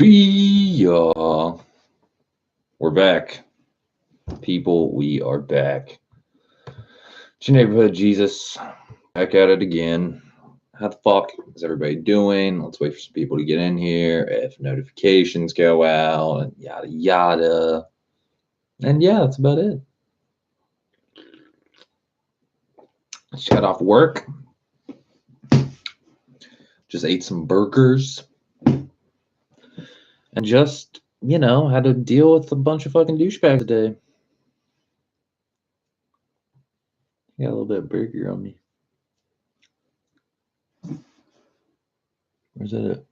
We're back. People, we are back. It's your neighborhood, Jesus. Back at it again. How the fuck is everybody doing? Let's wait for some people to get in here. If notifications go out, and yada yada. And yeah, that's about it. Just got off work. Just ate some burgers. And just, had to deal with a bunch of fucking douchebags today. Got a little bit of burger on me. Where's that at?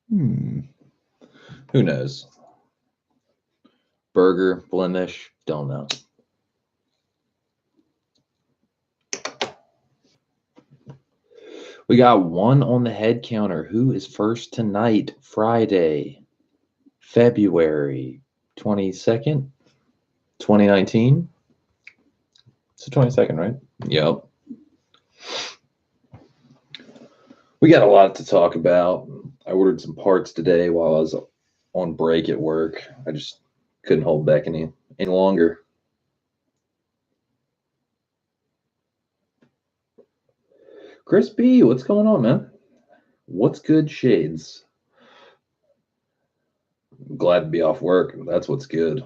Who knows? Burger, blemish, don't know. We got one on the head counter. Who is first tonight? Friday, February 22nd, 2019. It's the 22nd, right? Yep. We got a lot to talk about. I ordered some parts today while I was on break at work. I just couldn't hold back any longer. Chris B, what's going on, man? What's good, Shades? I'm glad to be off work. That's what's good.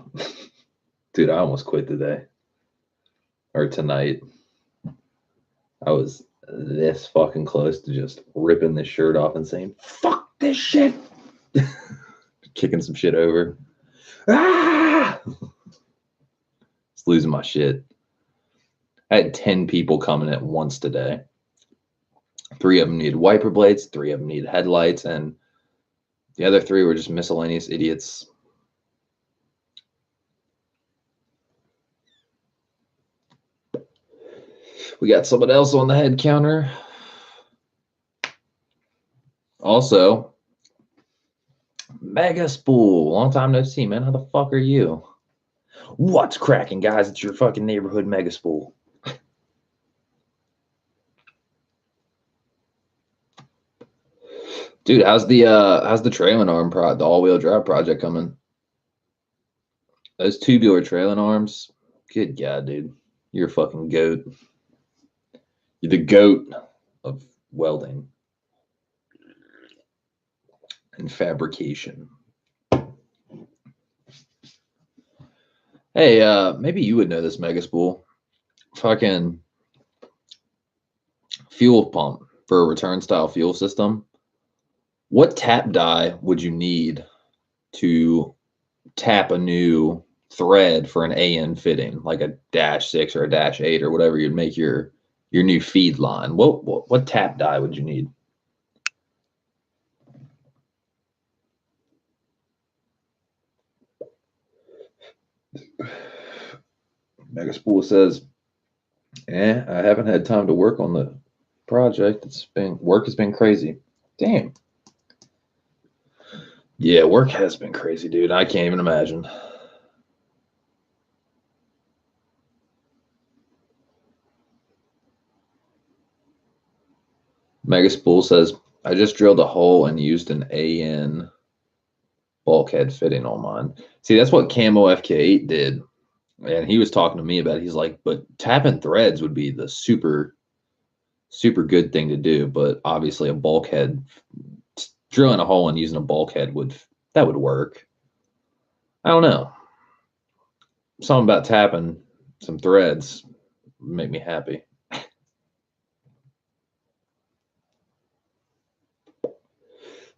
Dude, I almost quit today. Or tonight. I was this fucking close to just ripping this shirt off and saying, fuck this shit. Kicking some shit over. Ah! Just losing my shit. I had 10 people coming at once today. 3 of them needed wiper blades, 3 of them needed headlights, and the other 3 were just miscellaneous idiots. We got someone else on the head counter. Also, Mega Spool. Long time no see, man. How the fuck are you? What's cracking, guys? It's your fucking neighborhood Mega Spool. Dude, how's the trailing arm the all-wheel drive project coming? Those tubular trailing arms. Good God, dude. You're a fucking goat. You're the goat of welding and fabrication. Hey, maybe you would know this, Mega Spool. Fucking fuel pump for a return style fuel system. What tap die would you need to tap a new thread for an AN fitting, like a -6 or a -8 or whatever you'd make your new feed line? What tap die would you need? Mega Spool says, I haven't had time to work on the project. Work has been crazy. Damn. Yeah, work has been crazy, dude. I can't even imagine. Mega Spool says, I just drilled a hole and used an AN bulkhead fitting on mine. See, that's what Camo FK8 did. And he was talking to me about it. He's like, but tapping threads would be the super, super good thing to do. But obviously a bulkhead, drilling a hole and using a bulkhead would work. I don't know. Something about tapping some threads would make me happy.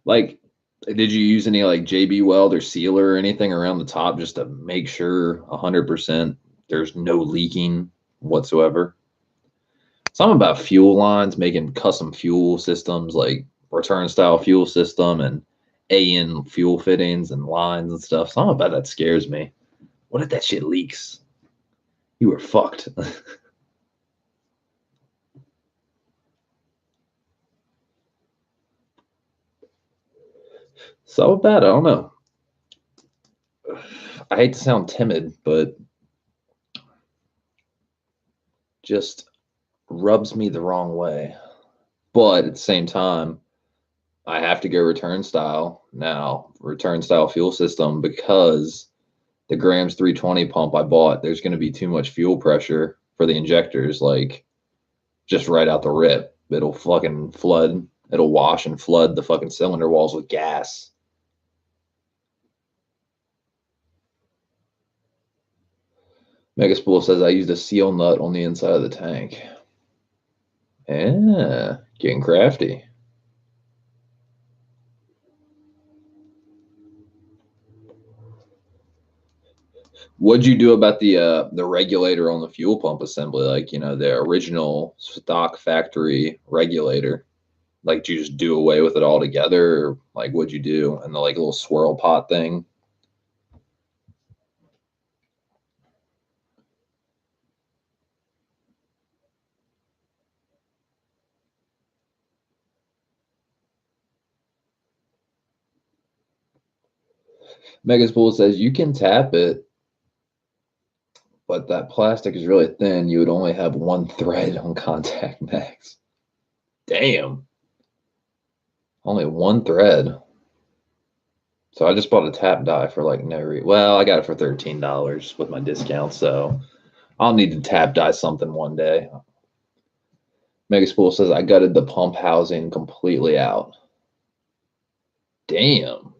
Like, did you use any like JB Weld or sealer or anything around the top just to make sure 100% there's no leaking whatsoever? Something about fuel lines, making custom fuel systems like return style fuel system and AN fuel fittings and lines and stuff. Something about that scares me. What if that shit leaks? You were fucked. So bad, I don't know. I hate to sound timid, but just rubs me the wrong way. But at the same time, I have to go return style now, return style fuel system, because the Grams 320 pump I bought, there's going to be too much fuel pressure for the injectors, like just right out the rip. It'll fucking flood, it'll wash and flood the fucking cylinder walls with gas. Megaspool says I used a seal nut on the inside of the tank. Yeah, getting crafty. What'd you do about the regulator on the fuel pump assembly? Like, you know, the original stock factory regulator. Like, did you just do away with it altogether? Or, like, what'd you do? And the like little swirl pot thing? Megaspool says you can tap it, but that plastic is really thin. You would only have one thread on contact max. Damn. Only one thread. So I just bought a tap die for like no reason. Well, I got it for $13 with my discount, so I'll need to tap die something one day. Megaspool says I gutted the pump housing completely out. Damn.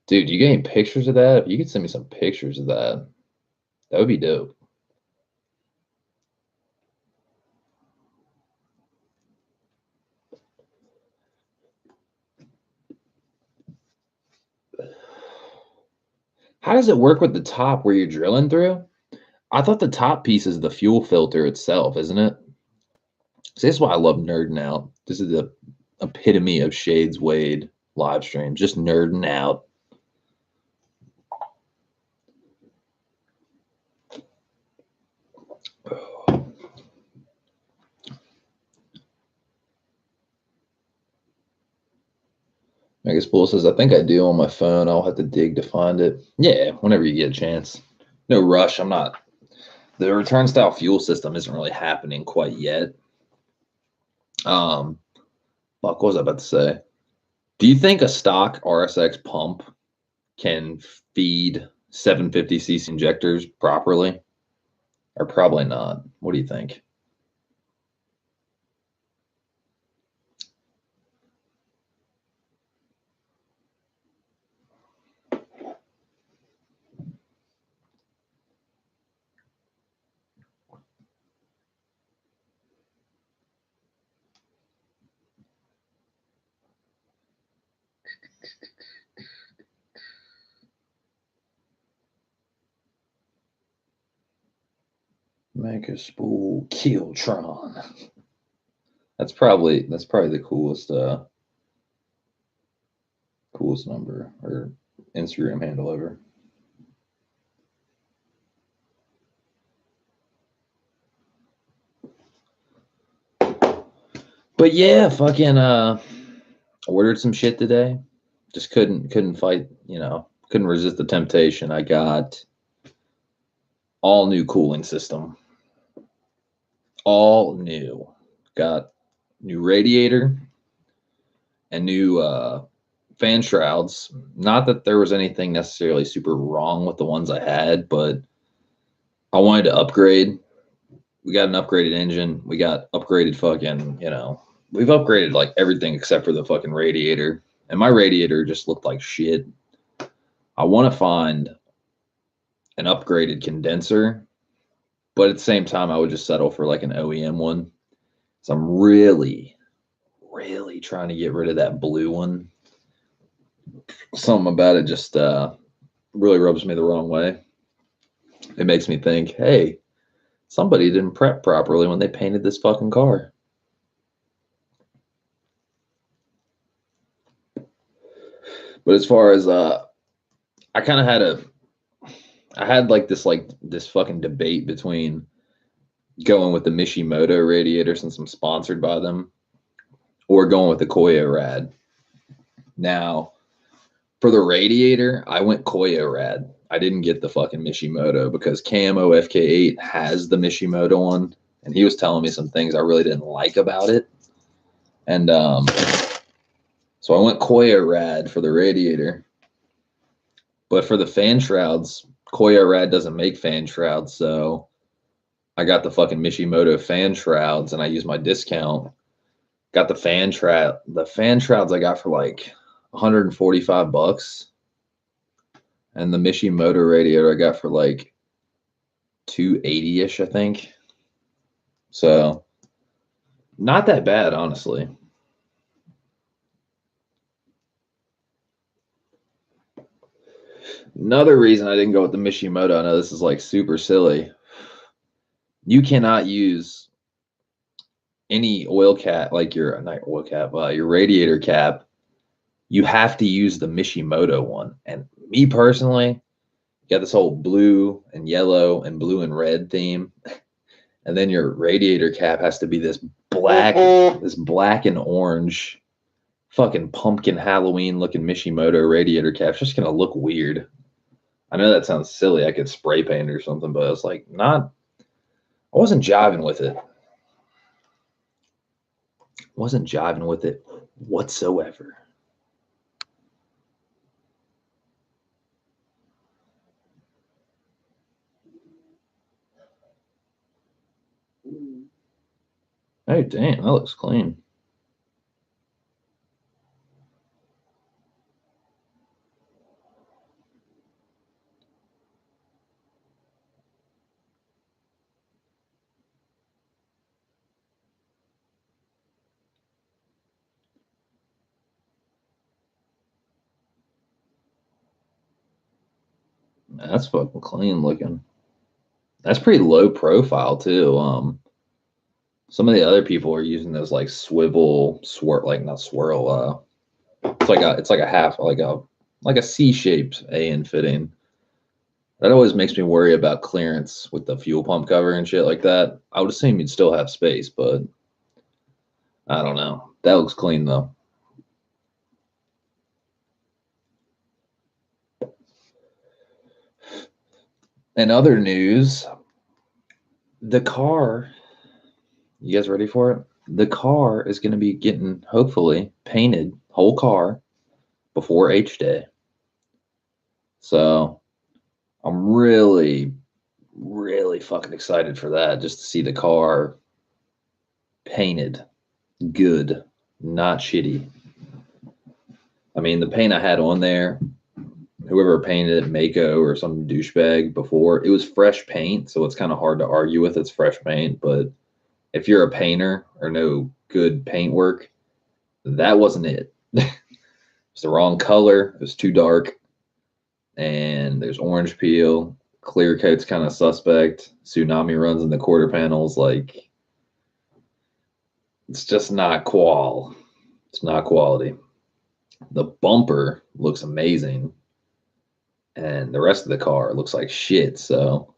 Dude, you getting pictures of that? If you could send me some pictures of that, that would be dope. How does it work with the top where you're drilling through? I thought the top piece is the fuel filter itself, isn't it? So this is why I love nerding out. This is the epitome of Shades Wade live stream, just nerding out. Megaspool says, I think I do on my phone. I'll have to dig to find it. Yeah, whenever you get a chance. No rush. I'm not. The return style fuel system isn't really happening quite yet. Fuck, what was I about to say? Do you think a stock RSX pump can feed 750cc injectors properly? Or probably not. What do you think? Megaspool Killtron. That's probably the coolest number or Instagram handle ever. But yeah, fucking ordered some shit today. Just couldn't fight, you know, couldn't resist the temptation. I got all new cooling system. All new. Got new radiator and new fan shrouds. Not that there was anything necessarily super wrong with the ones I had, but I wanted to upgrade. We got an upgraded engine. We got upgraded fucking, you know, we've upgraded like everything except for the fucking radiator. And my radiator just looked like shit. I want to find an upgraded condenser, but at the same time, I would just settle for like an OEM one. So I'm really trying to get rid of that blue one. Something about it just really rubs me the wrong way. It makes me think, hey, somebody didn't prep properly when they painted this fucking car. But as far as I kind of had like this fucking debate between going with the Mishimoto radiator since I'm sponsored by them, or going with the Koyo Rad. Now, for the radiator, I went Koyo Rad. I didn't get the fucking Mishimoto because KMO FK8 has the Mishimoto one, and he was telling me some things I really didn't like about it. And So I went Koya Rad for the radiator. But for the fan shrouds, Koya Rad doesn't make fan shrouds, so I got the fucking Mishimoto fan shrouds and I used my discount. Got the fan shroud. The fan shrouds I got for like 145 bucks. And the Mishimoto radiator I got for like 280-ish, I think. So not that bad, honestly. Another reason I didn't go with the Mishimoto, I know this is like super silly. You cannot use any oil cap, like your not oil cap, your radiator cap. You have to use the Mishimoto one. And me personally, got this whole blue and yellow and blue and red theme. And then your radiator cap has to be this black and orange fucking pumpkin Halloween looking Mishimoto radiator cap. It's just gonna look weird. I know that sounds silly. I could spray paint or something, but it's like not. I wasn't jiving with it. Wasn't jiving with it whatsoever. Hey, damn, that looks clean. That's fucking clean looking. That's pretty low profile too. Some of the other people are using those like swivel swirl, like not swirl. It's like a half, like a C-shaped AN fitting. That always makes me worry about clearance with the fuel pump cover and shit like that. I would assume you'd still have space, but I don't know. That looks clean though. In other news, the car, you guys ready for it? The car is going to be getting, hopefully, painted, whole car, before H Day. So I'm really, really fucking excited for that, just to see the car painted good, not shitty. I mean, the paint I had on there, whoever painted it, Mako or some douchebag before, it was fresh paint, so it's kind of hard to argue with. It's fresh paint, but if you're a painter or know good paint work, that wasn't it. It's the wrong color. It was too dark, and there's orange peel. Clear coat's kind of suspect. Tsunami runs in the quarter panels. Like, it's just not qual. It's not quality. The bumper looks amazing, and the rest of the car looks like shit. So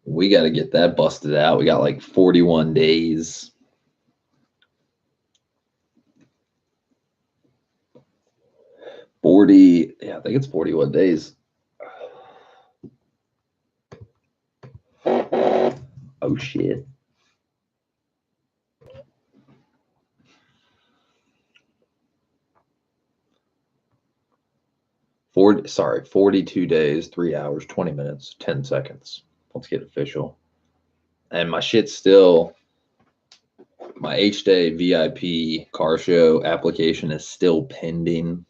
we got to get that busted out. We got like 41 days. Yeah, I think it's 41 days. Oh shit. 42 days, 3 hours, 20 minutes, 10 seconds. Let's get official. And my shit's still, my H-Day VIP car show application is still pending.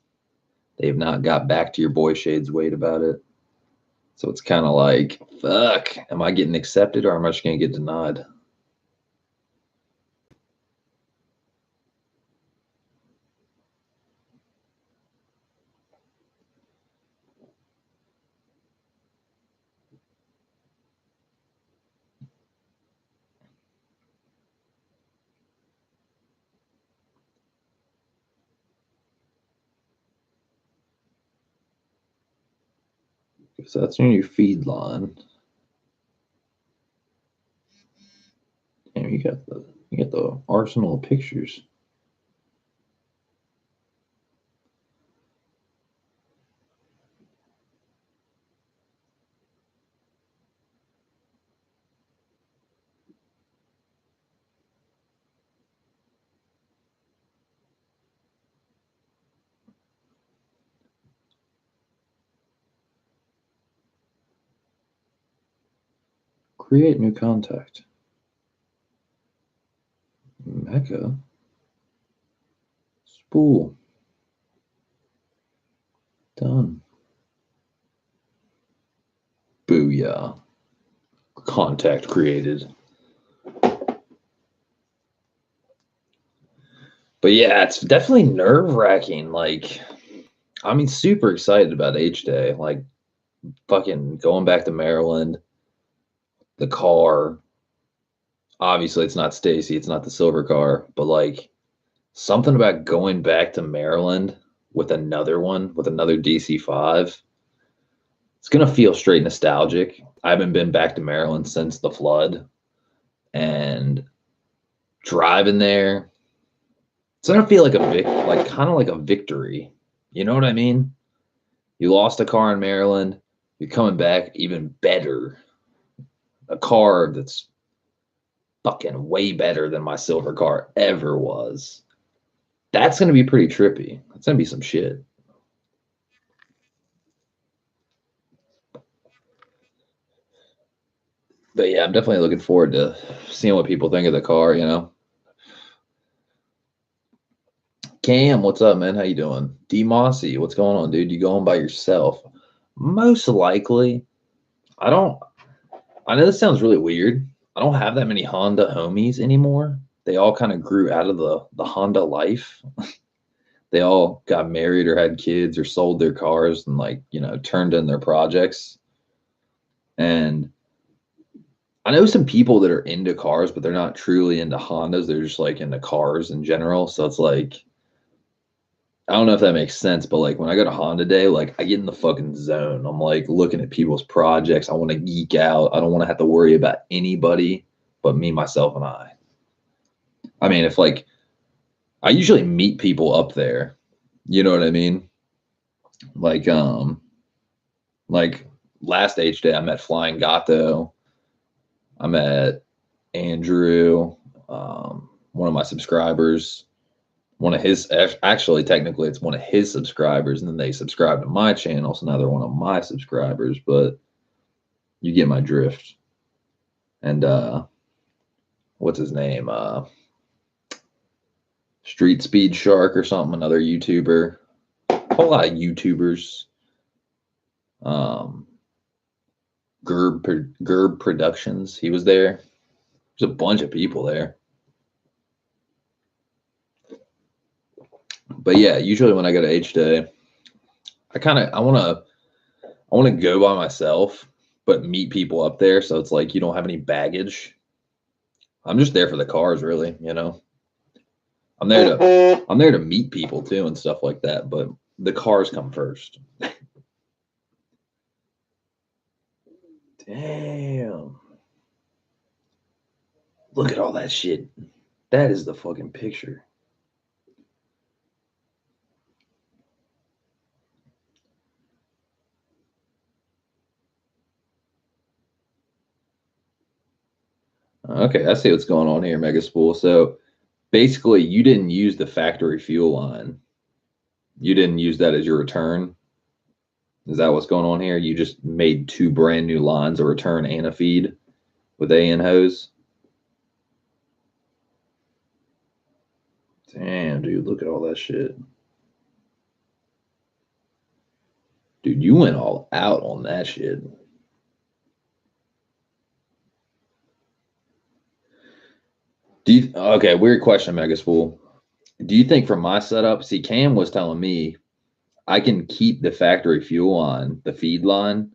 They've not got back to your boy Shades Wade about it. So it's kind of like, fuck, am I getting accepted or am I just going to get denied? Because that's in your feed line. Damn, you got the arsenal of pictures. Create new contact. Mecca. Spool. Done. Booyah. Contact created. But yeah, it's definitely nerve-wracking. Like, I mean, super excited about H-Day. Like, fucking going back to Maryland. The car. Obviously, it's not Stacy. It's not the silver car. But, like, something about going back to Maryland with another one, with another DC-5. It's going to feel straight nostalgic. I haven't been back to Maryland since the flood. And driving there, it's going to feel like kind of like a victory. You know what I mean? You lost a car in Maryland. You're coming back even better. A car that's fucking way better than my silver car ever was. That's going to be pretty trippy. That's going to be some shit. But yeah, I'm definitely looking forward to seeing what people think of the car, you know. Cam, what's up, man? How you doing? D Mossy, what's going on, dude? You going by yourself? Most likely. I know this sounds really weird. I don't have that many Honda homies anymore. They all kind of grew out of the Honda life. They all got married or had kids or sold their cars and, like, you know, turned in their projects. And I know some people that are into cars, but they're not truly into Hondas. They're just like into cars in general. So it's like, I don't know if that makes sense, but like when I go to Honda Day, like I get in the fucking zone. I'm like looking at people's projects. I want to geek out. I don't want to have to worry about anybody but me, myself, and I. I mean, if like I usually meet people up there, you know what I mean? Like last H Day, I met Flying Gato. I met Andrew, one of my subscribers. One of his, actually, technically, it's one of his subscribers, and then they subscribe to my channel, so now they're one of my subscribers, but you get my drift. And what's his name? Street Speed Shark or something, another YouTuber. A whole lot of YouTubers. Gerb Productions, he was there. There's a bunch of people there. But yeah, usually when I go to H-Day, I want to go by myself, but meet people up there. So it's like you don't have any baggage. I'm just there for the cars, really. You know, I'm there to meet people too and stuff like that. But the cars come first. Damn! Look at all that shit. That is the fucking picture. Okay, I see what's going on here, Mega Spool. So basically, you didn't use the factory fuel line. You didn't use that as your return. Is that what's going on here? You just made two brand new lines, a return and a feed with AN hose. Damn, dude, look at all that shit. Dude, you went all out on that shit. Okay, weird question, Megaspool. Do you think for my setup, see, Cam was telling me I can keep the factory fuel on the feed line.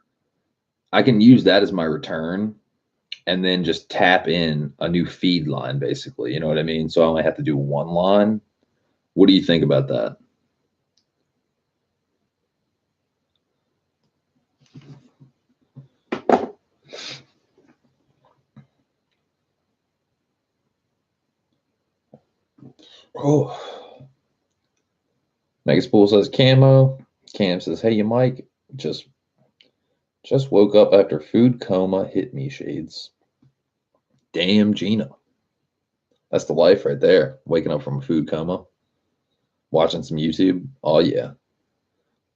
I can use that as my return and then just tap in a new feed line, basically. You know what I mean? So I only have to do one line. What do you think about that? Oh, Megaspool says camo. Cam says, "Hey, you Mike, just woke up after food coma. Hit me, shades." Damn, Gina. That's the life right there. Waking up from a food coma, watching some YouTube. Oh yeah.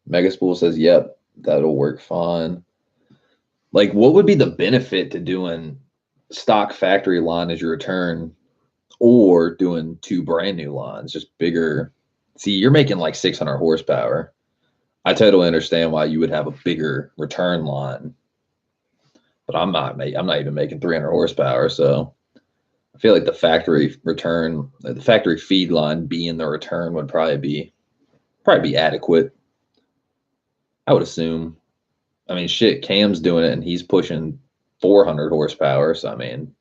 Megaspool says, "Yep, that'll work fine." Like, what would be the benefit to doing stock factory line as your return, or doing 2 brand new lines, just bigger. See, you're making like 600 horsepower. I totally understand why you would have a bigger return line, but I'm not even making 300 horsepower. So I feel like the factory return, the factory feed line being the return would probably be adequate. I would assume. I mean, shit, Cam's doing it and he's pushing 400 horsepower. So I mean,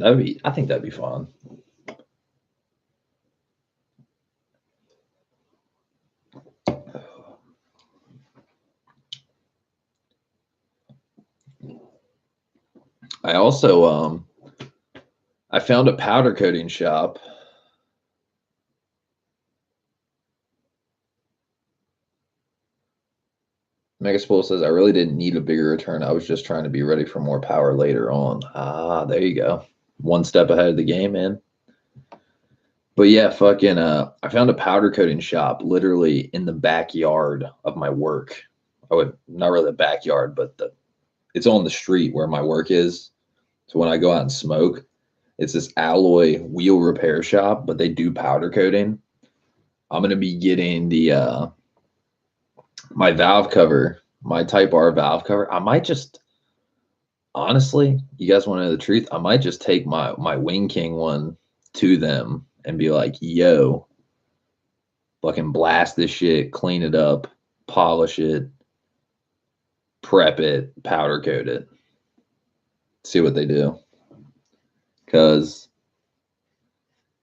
I think that'd be fun. I also I found a powder coating shop. Megaspool says, I really didn't need a bigger return. I was just trying to be ready for more power later on. Ah, there you go. One step ahead of the game, man. But yeah, fucking I found a powder coating shop literally in the backyard of my work. Not really the backyard, but it's on the street where my work is. So when I go out and smoke, it's this alloy wheel repair shop, but they do powder coating. I'm gonna be getting the my valve cover, my Type R valve cover. I might just honestly, you guys want to know the truth? I might just take my Wing King one to them and be like, yo, fucking blast this shit, clean it up, polish it, prep it, powder coat it. See what they do. Cause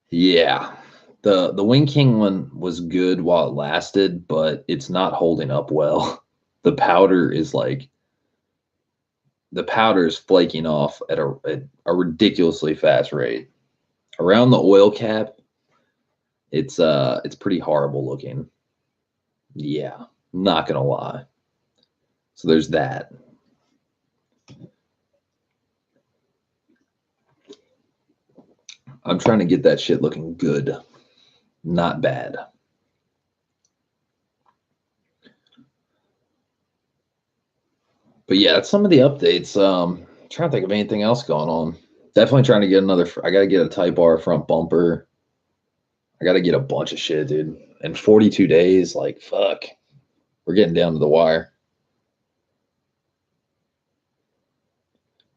yeah, the Wing King one was good while it lasted, but it's not holding up well. The powder is flaking off at a ridiculously fast rate. Around the oil cap, it's pretty horrible looking. Yeah, not gonna lie. So there's that. I'm trying to get that shit looking good, not bad. But yeah, that's some of the updates. Trying to think of anything else going on. Definitely trying to get I gotta get a Type R front bumper. I gotta get a bunch of shit, dude. In 42 days, like fuck. We're getting down to the wire.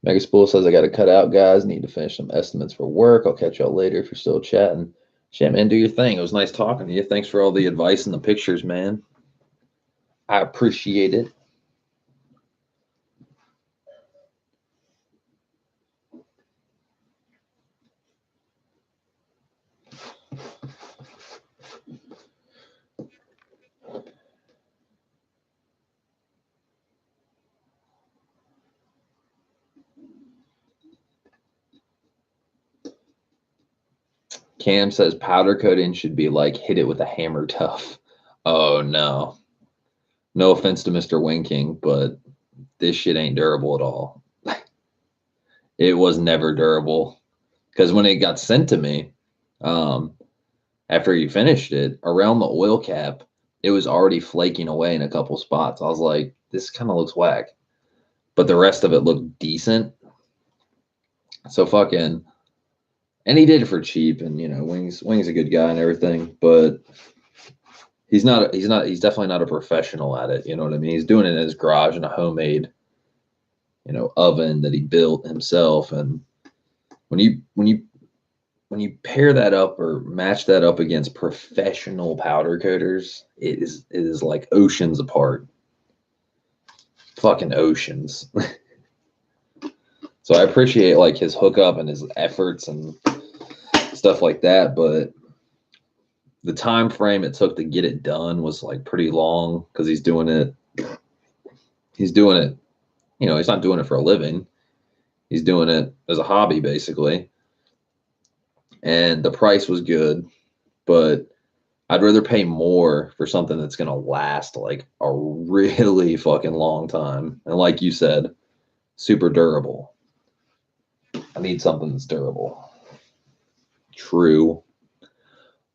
Megaspool says I gotta cut out, guys. Need to finish some estimates for work. I'll catch y'all later if you're still chatting. Shit, man, do your thing. It was nice talking to you. Thanks for all the advice and the pictures, man. I appreciate it. Cam says powder coating should be like hit it with a hammer tough. Oh no. No offense to Mr. Wing King, but this shit ain't durable at all. It was never durable. Because when it got sent to me, after you finished it, around the oil cap, it was already flaking away in a couple spots. I was like, this kind of looks whack. But the rest of it looked decent. So fucking, and he did it for cheap, and you know, Wing's a good guy and everything, but he's definitely not a professional at it. You know what I mean? He's doing it in his garage in a homemade, oven that he built himself. And when you pair that up or match that up against professional powder coaters, it is like oceans apart. Fucking oceans. So I appreciate like his hookup and his efforts and stuff like that, but the time frame it took to get it done was like pretty long because he's doing it, he's not doing it for a living. He's doing it as a hobby basically. And the price was good, but I'd rather pay more for something that's going to last like a really fucking long time. And like you said, super durable. I need something that's durable. True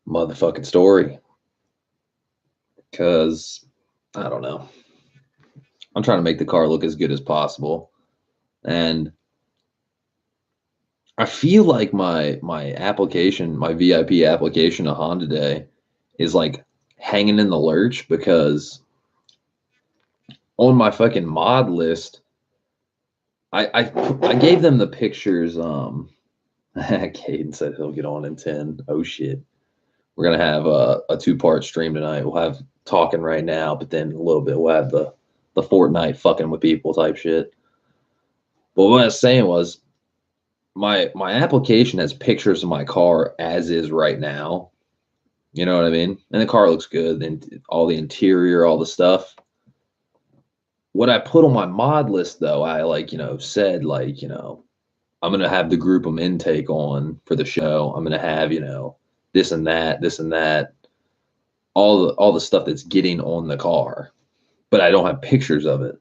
motherfucking story. Because, I don't know. I'm trying to make the car look as good as possible. And I feel like my application, my VIP application to Honda Day is like hanging in the lurch because on my fucking mod list, I gave them the pictures. Caden said he'll get on in 10. Oh shit. We're gonna have a two-part stream tonight. We'll have talking right now, but then a little bit we'll have the Fortnite fucking with people type shit. But what I was saying was my application has pictures of my car as is right now. You know what I mean? And the car looks good, and all the interior, all the stuff. What I put on my mod list though, I like, said like, I'm gonna have the group them intake on for the show. I'm gonna have, this and that, all the stuff that's getting on the car, but I don't have pictures of it.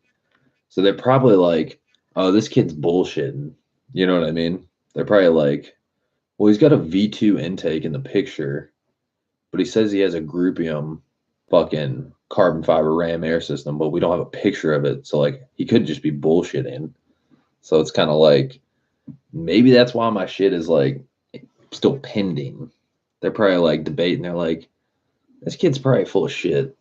So they're probably like, oh, this kid's bullshitting. You know what I mean? They're probably like, well, he's got a V2 intake in the picture, but he says he has a Groupium fucking carbon fiber RAM air system, but we don't have a picture of it. So like he could just be bullshitting. So it's kind of like maybe that's why my shit is like still pending. They're probably like debating. They're like, this kid's probably full of shit.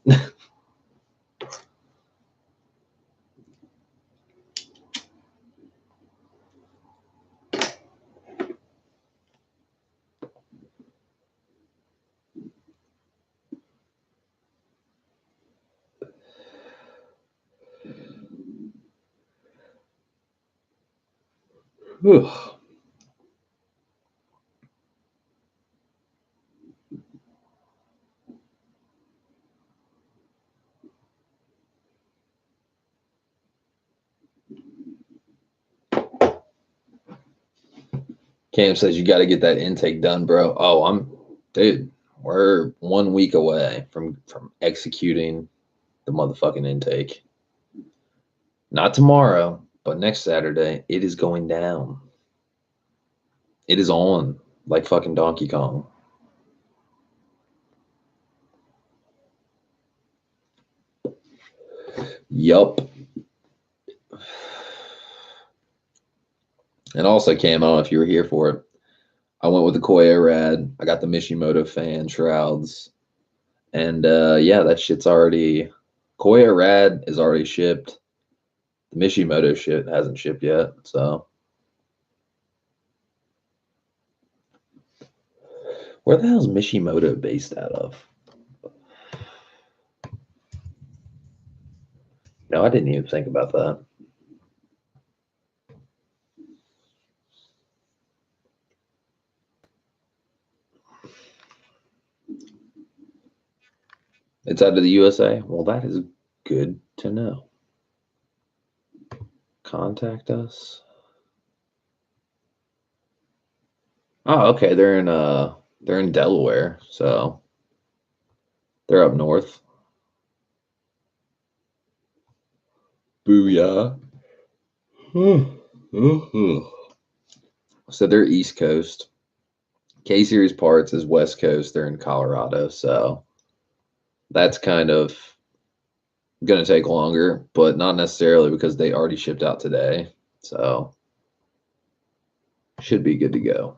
Cam says you got to get that intake done, bro. Oh, dude. We're 1 week away from executing the motherfucking intake. Not tomorrow, but next Saturday. It is going down. It is on like fucking Donkey Kong. Yup. And also, Cam, I don't know if you were here for it. I went with the Koya Rad. I got the Mishimoto fan shrouds. And yeah, that shit's already. Koya Rad is already shipped. The Mishimoto shit hasn't shipped yet. So. Where the hell is Mishimoto based out of? No, I didn't even think about that. It's out of the USA? Well, that is good to know. Contact us. Oh, okay. They're in Delaware, so they're up north. Booyah. So they're East Coast. K-Series parts is West Coast. They're in Colorado, so that's kind of going to take longer, but not necessarily because they already shipped out today. So should be good to go.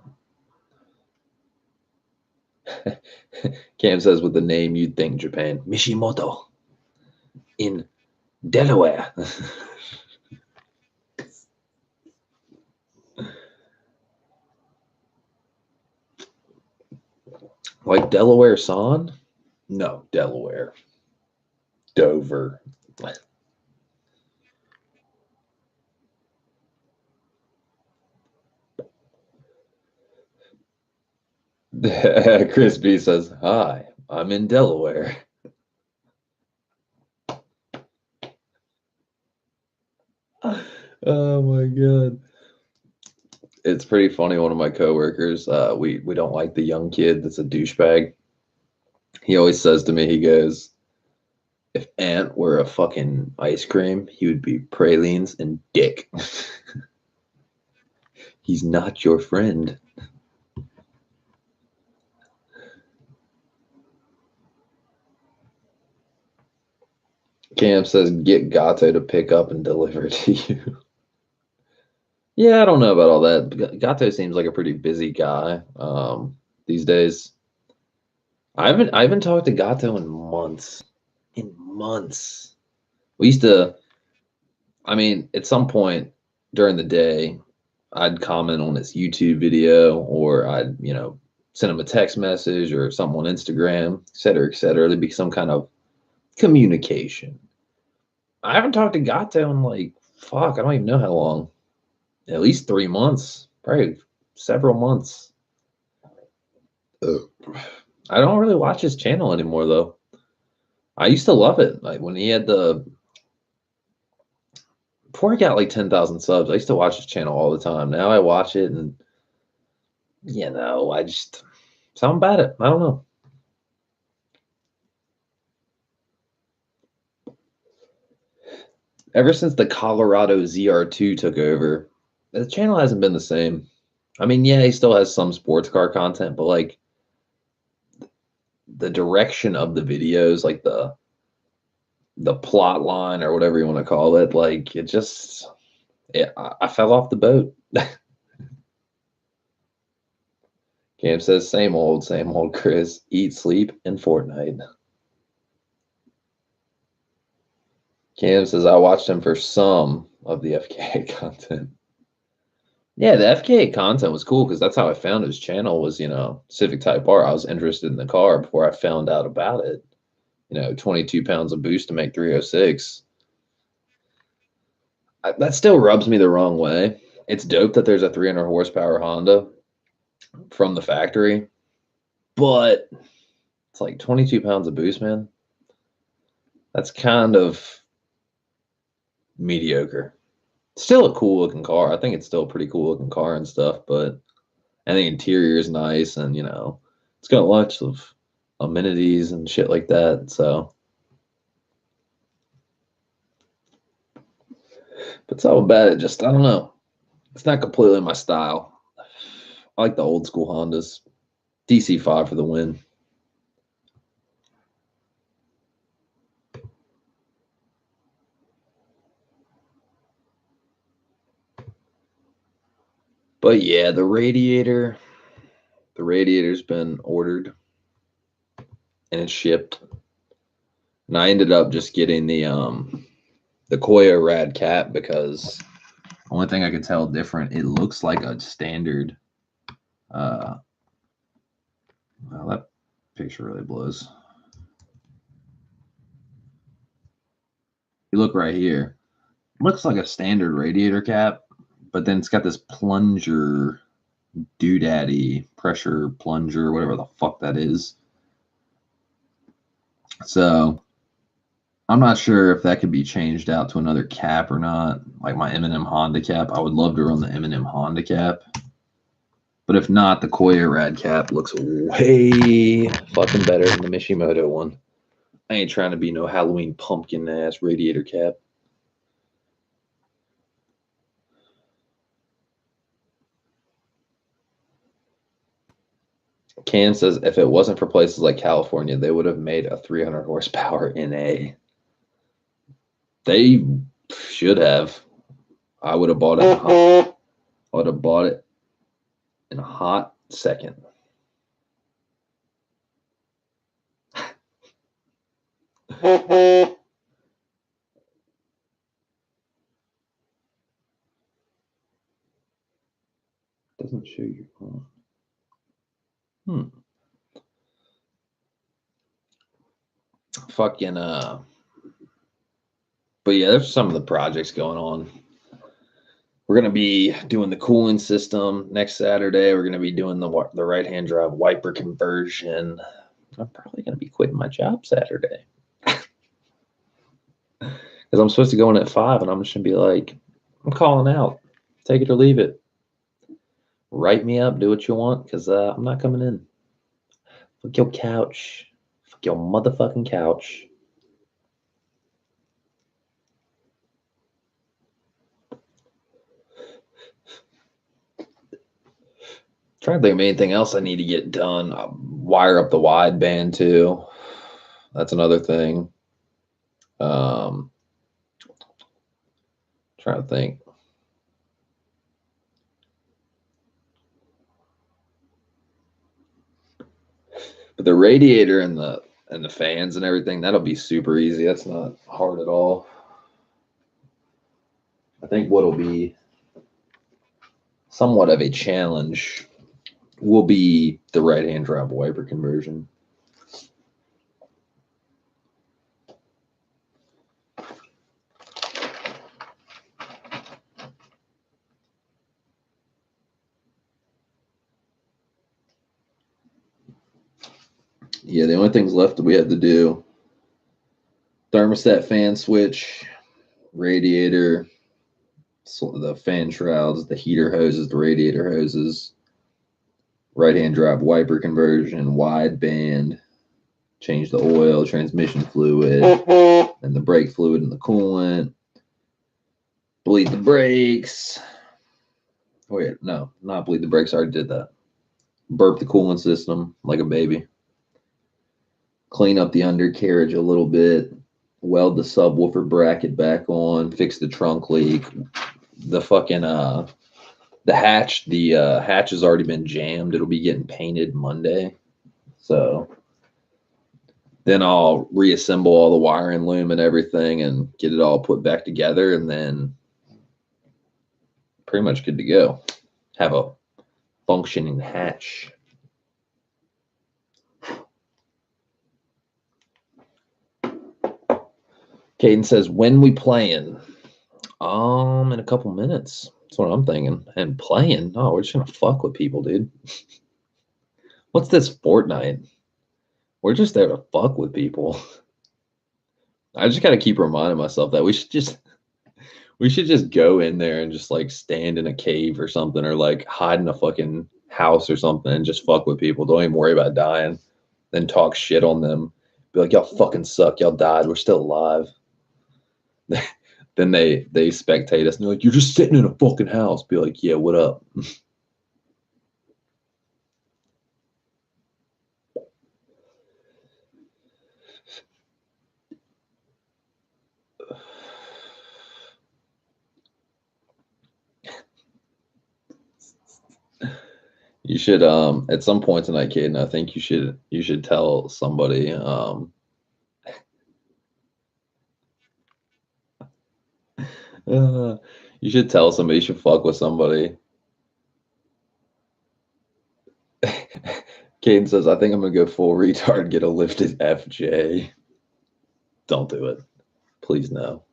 Cam says with the name you'd think Japan. Mishimoto in Delaware. Like Delaware Son? No, Delaware. Dover. Chris B says, hi, I'm in Delaware. Oh my God. It's pretty funny. One of my coworkers, we don't like the young kid that's a douchebag. He always says to me, he goes, if Ant were a fucking ice cream, he would be pralines and dick. He's not your friend. Cam says, get Gato to pick up and deliver to you. Yeah, I don't know about all that. Gato seems like a pretty busy guy these days. I haven't talked to Gato in months. In months. We used to, I mean, at some point during the day, I'd comment on his YouTube video, or I'd, send him a text message or something on Instagram, et cetera, et cetera. There'd be some kind of communication. I haven't talked to Gato in like, fuck, I don't even know how long. At least 3 months, probably several months. I don't really watch his channel anymore, though. I used to love it. Like when he had before he got like 10,000 subs, I used to watch his channel all the time. Now I watch it and, I just, something about it. I don't know. Ever since the Colorado ZR2 took over, the channel hasn't been the same. I mean, yeah, he still has some sports car content, but like the direction of the videos, like the plot line or whatever you want to call it, like it just, I fell off the boat. Cam says, same old Chris. Eat, sleep, and Fortnite. Cam says, I watched him for some of the FKA content. Yeah, the FKA content was cool because that's how I found his channel was, Civic Type R. I was interested in the car before I found out about it. 22 pounds of boost to make 306. That still rubs me the wrong way. It's dope that there's a 300 horsepower Honda from the factory, but it's like 22 pounds of boost, man. That's kind of mediocre. Still a cool looking car. I think it's still a pretty cool looking car and stuff, but I think interior is nice, and it's got lots of amenities and shit like that. So, but something about it, just I don't know. It's not completely my style. I like the old school Hondas. DC5 for the win. But yeah, the radiator's been ordered and it's shipped. And I ended up just getting the Koyo Rad cap because only thing I could tell different, it looks like a standard. Well, that picture really blows. You look right here, looks like a standard radiator cap, but then it's got this plunger doodaddy pressure plunger, whatever the fuck that is. So I'm not sure if that could be changed out to another cap or not, like my M&M Honda cap. I would love to run the M&M Honda cap. But if not, the Koyo Rad cap looks way fucking better than the Mishimoto one. I ain't trying to be no Halloween pumpkin ass radiator cap. Cam says if it wasn't for places like California, they would have made a 300 horsepower NA. They should have. I would have bought it. I would have bought it in a hot second. Doesn't show you. Fucking but yeah, there's some of the projects going on. We're gonna be doing the cooling system next Saturday. We're gonna be doing the right-hand drive wiper conversion. I'm probably gonna be quitting my job Saturday because I'm supposed to go in at 5, and I'm just gonna be like, I'm calling out. Take it or leave it. Write me up. Do what you want because I'm not coming in. Fuck your couch. Fuck your motherfucking couch. Trying to think of anything else I need to get done. Wire up the wideband too. That's another thing. Trying to think. But the radiator and the fans and everything, that'll be super easy. That's not hard at all. I think what'll be somewhat of a challenge will be the right-hand drive wiper conversion. Yeah, the only things left that we have to do: thermostat fan switch, radiator, so the fan shrouds, the heater hoses, the radiator hoses, right-hand drive wiper conversion, wide band, change the oil, transmission fluid, and the brake fluid and the coolant, bleed the brakes. Wait, no, not bleed the brakes. I already did that. Burp the coolant system like a baby. Clean up the undercarriage a little bit. Weld the subwoofer bracket back on. Fix the trunk leak. The fucking the hatch has already been jammed. It'll be getting painted Monday. So then I'll reassemble all the wiring loom and everything and get it all put back together, and then pretty much good to go. Have a functioning hatch. Caden says, when we playing? In a couple minutes. That's what I'm thinking. And playing? No, we're just gonna fuck with people, dude. What's this Fortnite? We're just there to fuck with people. I just gotta keep reminding myself that we should just go in there and just like stand in a cave or something, or like hide in a fucking house or something and just fuck with people. Don't even worry about dying. Then talk shit on them. Be like, y'all fucking suck. Y'all died. We're still alive. Then they spectate us and they're like, you're just sitting in a fucking house. Be like, yeah, what up? You should at some point tonight, Caden, I think you should tell somebody you should tell somebody, you should fuck with somebody. Caden says, I think I'm gonna go full retard and get a lifted FJ. Don't do it. Please no.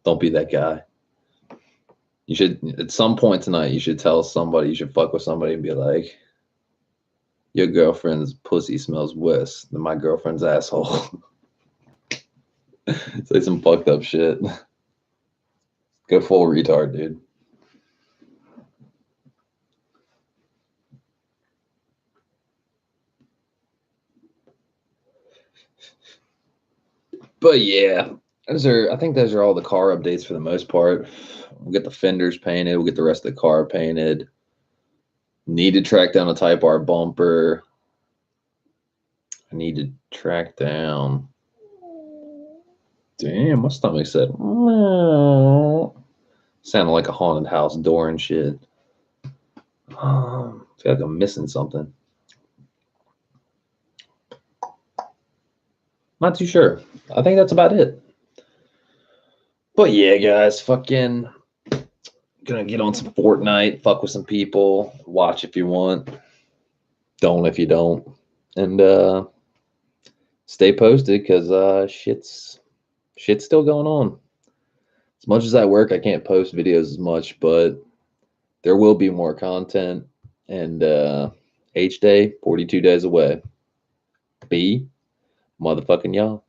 Don't be that guy. You should, at some point tonight, you should tell somebody, you should fuck with somebody and be like, your girlfriend's pussy smells worse than my girlfriend's asshole. Say some fucked up shit. Go full retard, dude. But yeah, I think those are all the car updates for the most part. We'll get the fenders painted. We'll get the rest of the car painted. Need to track down a Type R bumper. I need to track down. Damn, my stomach said. Sounded like a haunted house door and shit. I feel like I'm missing something. Not too sure. I think that's about it. But yeah, guys, fucking gonna get on some Fortnite, fuck with some people, watch if you want, don't if you don't, and stay posted because shit's still going on. As much as I work, I can't post videos as much, but there will be more content, and H day 42 days away. Be motherfucking y'all.